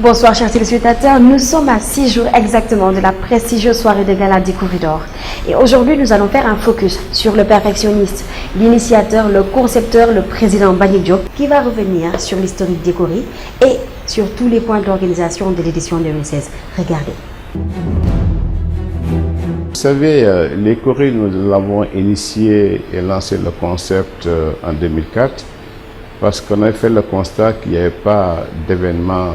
Bonsoir chers téléspectateurs, nous sommes à 6 jours exactement de la prestigieuse soirée de gala des Corridors. Et aujourd'hui nous allons faire un focus sur le perfectionniste, l'initiateur, le concepteur, le président Mbagnick Diop, qui va revenir sur l'historique des Coris et sur tous les points de l'organisation de l'édition 2016. Regardez. Vous savez, les Coris, nous l'avons initié et lancé le concept en 2004 parce qu'on a fait le constat qu'il n'y avait pas d'événement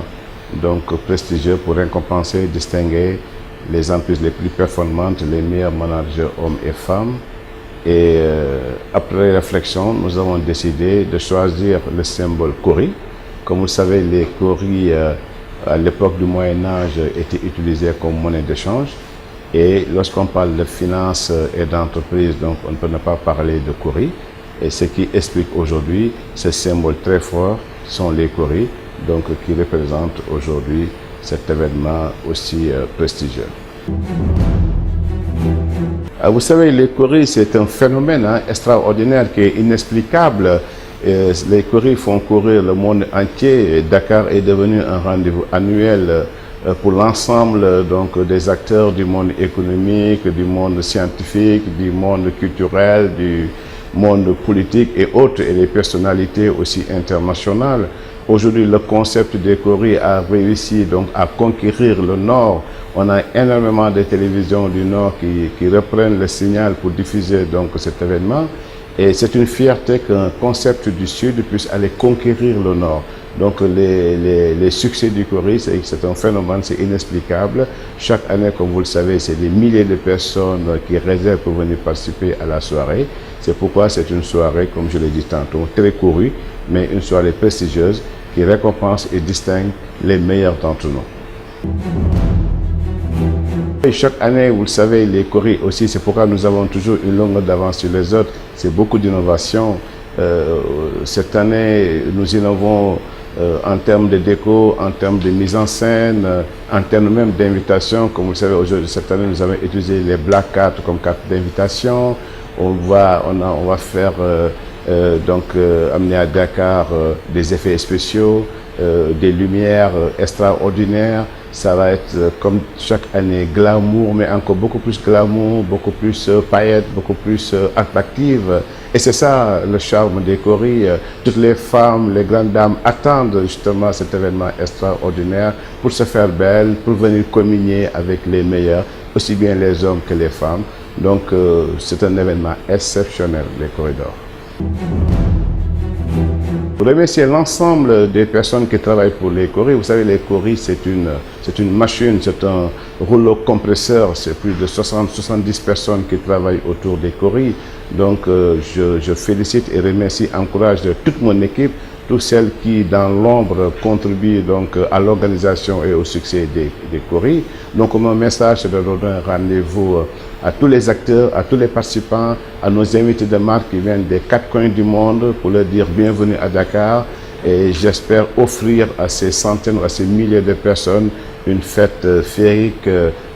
prestigieux pour récompenser et distinguer les entreprises les plus performantes, les meilleurs managers hommes et femmes. Et après réflexion, nous avons décidé de choisir le symbole Cori. Comme vous le savez, les Coris à l'époque du Moyen-Âge étaient utilisés comme monnaie d'échange. Et lorsqu'on parle de finance et d'entreprise, donc on ne peut pas parler de Cori. Et ce qui explique aujourd'hui ce symbole très fort sont les Coris, donc qui représentent aujourd'hui cet événement aussi prestigieux. Vous savez, les Coris, c'est un phénomène extraordinaire qui est inexplicable. Les Coris font courir le monde entier. Dakar est devenu un rendez-vous annuel pour l'ensemble des acteurs du monde économique, du monde scientifique, du monde culturel, du monde politique et autres, et les personnalités aussi internationales. Aujourd'hui, le concept des Coris a réussi à conquérir le Nord. On a énormément de télévisions du Nord qui reprennent le signal pour diffuser cet événement. Et c'est une fierté qu'un concept du Sud puisse aller conquérir le Nord. Donc les succès du Cori, c'est un phénomène, c'est inexplicable. Chaque année, comme vous le savez, c'est des milliers de personnes qui réservent pour venir participer à la soirée. C'est pourquoi c'est une soirée, comme je l'ai dit tantôt, très courue, mais une soirée prestigieuse qui récompense et distingue les meilleurs d'entre nous. Et chaque année, vous le savez, les Coris aussi, c'est pourquoi nous avons toujours une longue d'avance sur les autres. C'est beaucoup d'innovation. Cette année, nous innovons en termes de déco, en termes de mise en scène, en termes même d'invitation. Comme vous le savez, aujourd'hui, cette année, nous avons utilisé les black cards comme carte d'invitation. On va faire amener à Dakar des effets spéciaux, des lumières extraordinaires. Ça va être comme chaque année glamour, mais encore beaucoup plus glamour, beaucoup plus paillettes, beaucoup plus attractive. Et c'est ça le charme des Coris. Toutes les femmes, les grandes dames attendent justement cet événement extraordinaire pour se faire belle, pour venir communier avec les meilleurs, aussi bien les hommes que les femmes. Donc c'est un événement exceptionnel, les Corridors. Pour remercier l'ensemble des personnes qui travaillent pour les Coris. Vous savez, les Coris, c'est une machine, c'est un rouleau compresseur. C'est plus de 60-70 personnes qui travaillent autour des Coris. Donc, je félicite et remercie, encourage toute mon équipe, toutes celles qui, dans l'ombre, contribuent à l'organisation et au succès des Coris. Donc, mon message, c'est de donner un rendez-vous à tous les acteurs, à tous les participants, à nos invités de marque qui viennent des 4 coins du monde pour leur dire bienvenue à Dakar. Et j'espère offrir à ces centaines, à ces milliers de personnes une fête féerique,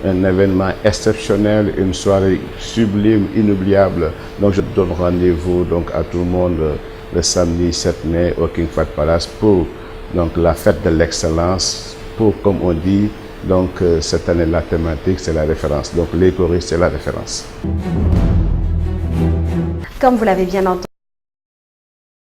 un événement exceptionnel, une soirée sublime, inoubliable. Donc je donne rendez-vous à tout le monde le samedi 7 mai au King Fahd Palace pour la fête de l'excellence, pour, comme on dit, cette année la thématique c'est la référence. Donc les Coris c'est la référence. Comme vous l'avez bien entendu,